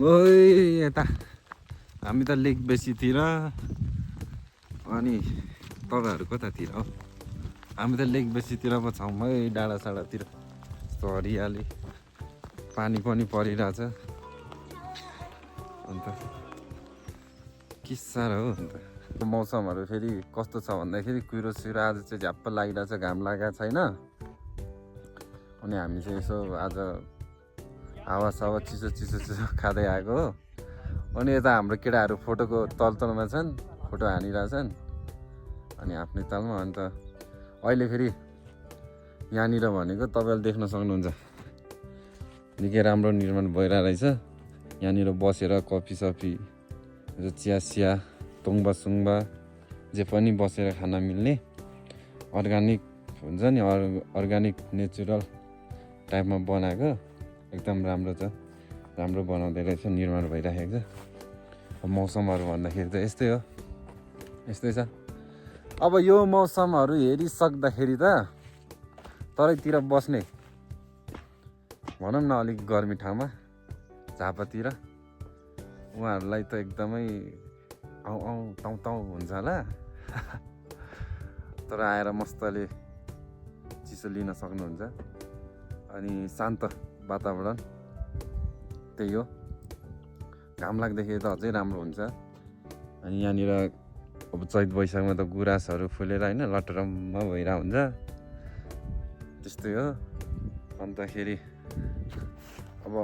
ओइ यता हामी त लेक बेसीतिर अनि तपाईँहरू कतातिर हो? हामी त लेक बेसीतिर पो छौँ है, डाँडा साडातिर यस्तो हरियाली, पानी पनि परिरहेछ। अन्त के साह्रो हो अन्त मौसमहरू फेरि कस्तो छ भन्दाखेरि कुहिरो सुहिरो आज चाहिँ झ्याप्प लागिरहेछ, घाम लागेको छैन। अनि हामी चाहिँ यसो आज हावासावा चिसो चिसो चिसो खाँदै आएको हो। अनि यता हाम्रो केटाहरू फोटोको तलमा छन्, फोटो हानिरहेछन् अनि आफ्नै तालमा। अन्त अहिले फेरि यहाँनिर भनेको तपाईँले देख्न सक्नुहुन्छ निकै राम्रो निर्माण भइरहेको रहेछ। यहाँनिर बसेर कफी सफी चिया सिया तोङ्बा सुङ्बा जे पनि बसेर खान मिल्ने अर्ग्यानिक हुन्छ नि, अर्ग्यानिक नेचुरल टाइपमा बनाएको एकदम राम्रो छ, राम्रो बनाउँदै रहेछ, निर्माण भइराखेको छ। मौसमहरू भन्दाखेरि त यस्तै हो, यस्तै छ। अब यो मौसमहरू हेरिसक्दाखेरि त तलैतिर बस्ने भनौँ न अलिक गर्मी ठाउँमा झापातिर उहाँहरूलाई त एकदमै आउँ आउँ ताउँ ताउँ हुन्छ होला। तर आएर मस्तले चिसो लिन सक्नुहुन्छ। अनि शान्त वातावरण त्यही हो, घाम लाग्दाखेरि त अझै राम्रो हुन्छ। अनि यहाँनिर अब चैत वैशाखमा त गुराँसहरू फुलेर होइन लटरम्म भइरहेको हुन्छ, त्यस्तै हो। अन्तखेरि अब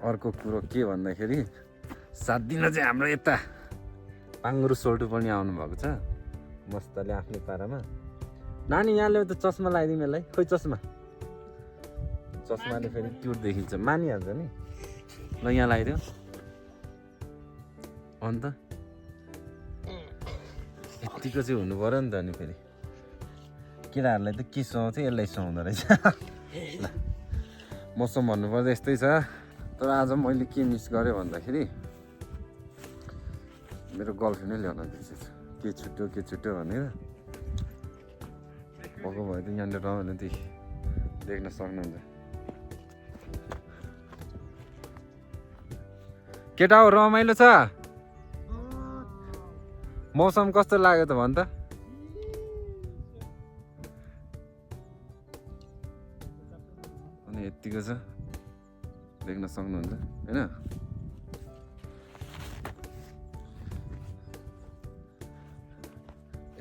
अर्को कुरो के भन्दाखेरि 7 दिन चाहिँ हाम्रो यता पाङ्गुरो सोल्टु पनि आउनुभएको छ मस्तले आफ्नै पारामा। नानी यहाँले त चस्मा लगाइदिउँ यसलाई, खोइ चस्माले फेरि क्युट देखिन्छ, मानिहाल्छ नि। ल यहाँ लगाइदियो। अन्त यत्तिको चाहिँ हुनु पऱ्यो नि त। अनि फेरि केटाहरूलाई त के सुहाउँछ यसलाई सुहाउँदो रहेछ। ल मौसम भन्नुपर्दा यस्तै छ। तर आज मैले के मिस गरेँ भन्दाखेरि मेरो गर्लफ्रेन्डै ल्याउन बिर्सेछु। के छुट्यो भनेर भएको भए त यहाँनिर रमाइलो देख्न सक्नुहुन्छ। केटा हो रमाइलो छ? मौसम कस्तो लाग्यो त भन् त? अनि यत्तिको छ, देख्न सक्नुहुन्छ होइन?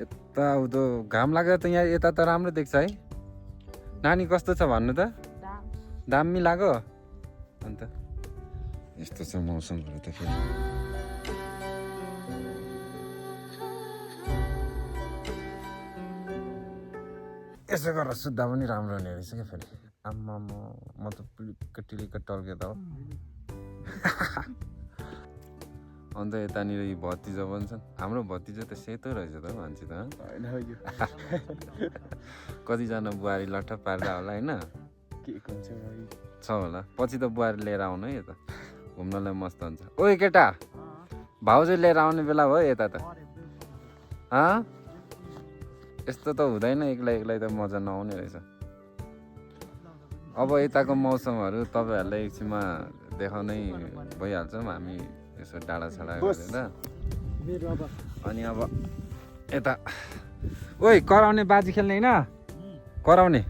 यता उतो घाम लाग्यो त यहाँ यता त राम्रो देख्छ है। नानी कस्तो छ भन्नु त? दामी लाग्यो। अन्त यस्तो छ मौसमहरू त फेरि। यसो गरेर सुत्दा पनि राम्रो हुने रहेछ क्या फेरि। आम्मा म त टिलिक्क टल्के त हो। अन्त यतानिर यी भतिजा पनि छन्। हाम्रो भतिजा त सेतो रहेछ त मान्छे त कतिजना बुहारी लट्ठ पार्दा होला होइन, छ होला। पछि त बुहारी लिएर आउनु है यता घुम्नलाई मस्त हुन्छ। ओइ केटा भाउजू लिएर आउने बेला भयो यता त। यस्तो त हुँदैन, एक्लै त मजा नआउने रहेछ। अब यताको मौसमहरू तपाईँहरूलाई एकछिनमा देखाउनै भइहाल्छौँ हामी यसो डाँडा साडा गरेर। अनि अब यता ओइ कराउने बाजी खेल्ने होइन, कराउने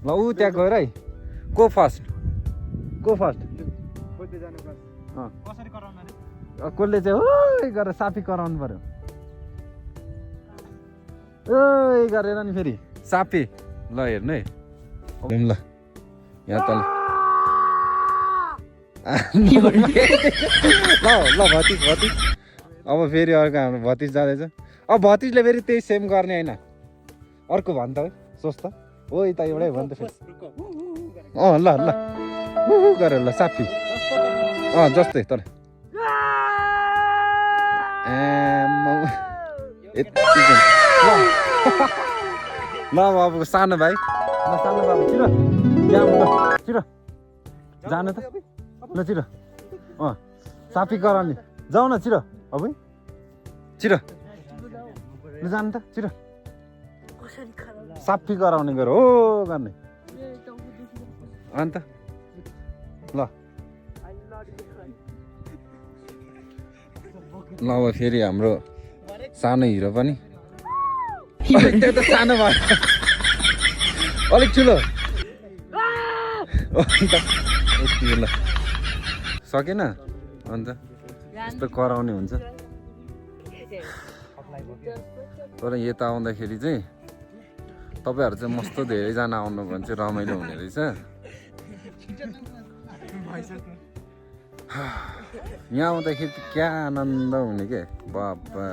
ल ऊ त्यहाँ गएर है। को फर्स्ट? कसले चाहिँ ओइ गरेर साफी कराउनु पर्यो। ओइ गरेर नि फेरि साफी। ल हेर्नु है ल यहाँ तल। ल भतिज अब फेरि अर्को हाम्रो भतिज जाँदैछ। अब भतिजले फेरि त्यही सेम गर्ने होइन, अर्को भन् त सोच त। हो यता एउटै भन् त फेरि। ल गरेर ल साफी जस्तै तर ल अब सानो भाइ, ल सानो बाबु छिरो छिरो जानु त। ल छिरो साफी गराउने जाऊ न छिरो। अब छिरो ल जानु त छिरो। साफी गराउने गएर हो गर्ने अन्त ल ल अब फेरि हाम्रो सानो हिरो पनि त्यो त सानो भयो अलिक ठुलो ल सकेन अन्त यस्तो कराउने हुन्छ तर यता आउँदाखेरि चाहिँ तपाईँहरू चाहिँ मस्तो धेरैजना आउनु भने चाहिँ रमाइलो हुने रहेछ यहाँ आउँदाखेरि क्या आनन्द हुने के बाबा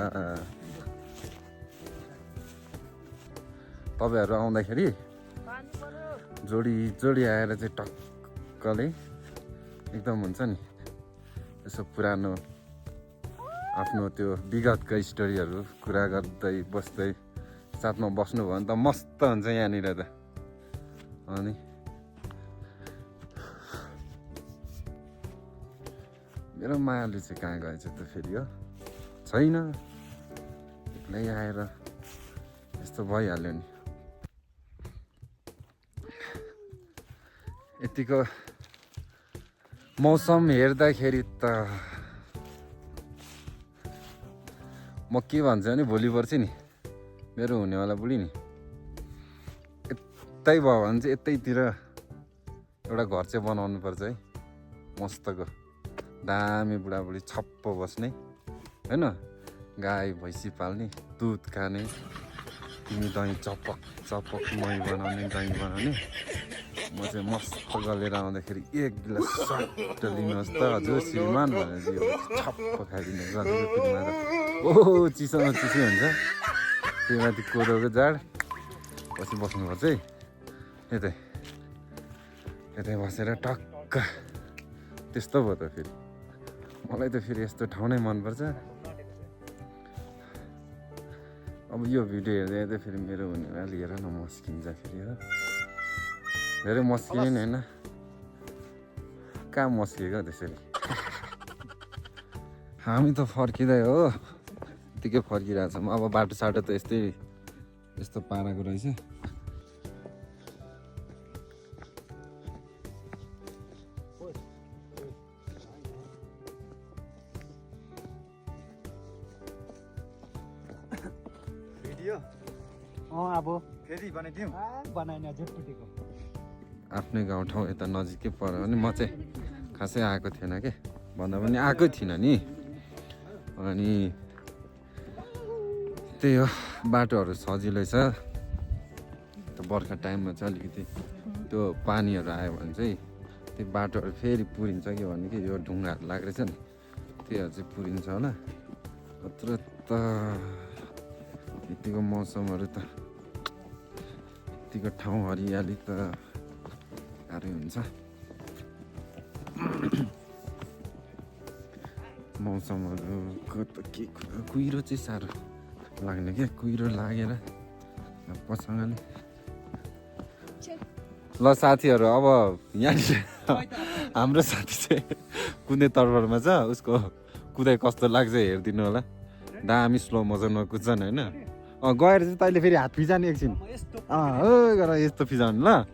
तपाईँहरू आउँदाखेरि जोडी जोडी आएर चाहिँ टक्कले एकदम हुन्छ नि यसो पुरानो आफ्नो त्यो विगतका स्टोरीहरू कुरा गर्दै बस्दै साथमा बस्नुभयो भने त मस्त हुन्छ यहाँनिर त अनि मेरो मायालु चाहिँ कहाँ गएछ त फेरि हो छैन एक्लै आएर यस्तो भइहाल्यो नि यतिको मौसम हेर्दाखेरि त म के भन्छु भने भोलि पर्छ नि मेरो हुनेवाला बुढी नि यतै भयो भने चाहिँ यतैतिर एउटा घर चाहिँ बनाउनु पर्छ है मस्तको दामी बुढाबुढी छप्प बस्ने होइन गाई भैँसी पाल्ने दुध खाने तिमी दही चपक चपक मही बनाउने दही बनाउने म चाहिँ मस्त गलेर आउँदाखेरि एक गिलास सट्ट लिनुहोस् त हजुर श्रीमान भनेर दियो छप्प खाइदिने गलेर ओहो चिसोमा चिसो हुन्छ त्यही माथि कोदोको जाड पछि बस्नुपर्छ है यतै यतै बसेर टक्क त्यस्तो भयो त फेरि मलाई त फेरि यस्तो ठाउँ नै मनपर्छ अब यो भिडियो हेर्दै हेर्दै फेरि मेरो हुनेलाई लिएर न मस्किन्छ फेरि हो धेरै मस्किने नि होइन कहाँ मस्किएको त्यसरी हामी त फर्किँदै हो यतिकै फर्किरहेछौँ अब बाटो साटो त यस्तो पाराको रहेछ अब फेरि बनाइदिउँ बनाएन झुटपुटीको आफ्नै गाउँठाउँ यता नजिकै पर्यो भने म चाहिँ खासै आएको थिएन के भन्दा पनि आएकै थिइनँ नि अनि त्यही हो बाटोहरू सजिलै छ त्यो बर्खा टाइममा चाहिँ अलिकति त्यो पानीहरू आयो भने चाहिँ त्यो बाटोहरू फेरि पुरिन्छ कि भन्ने कि यो ढुङ्गाहरू लाग्दैछ नि त्योहरू चाहिँ पुरिन्छ होला अत्र त यतिको मौसमहरू त यतिको ठाउँ हरियाली त गाह्रै हुन्छ मौसमहरूको त के कुरा कुहिरो चाहिँ साह्रो लाग्ने क्या कुहिरो लागेर पसँगले ल साथीहरू अब यहाँनिर हाम्रो साथी चाहिँ कुद्ने तर्फरमा छ उसको कुदाइ कस्तो लाग्छ हेरिदिनु होला दामी स्लो मोसनमा कुद्छन् होइन गएर चाहिँ तैँले फेरि हात फिजाने एकछिन हो गर यस्तो फिजाउनु ल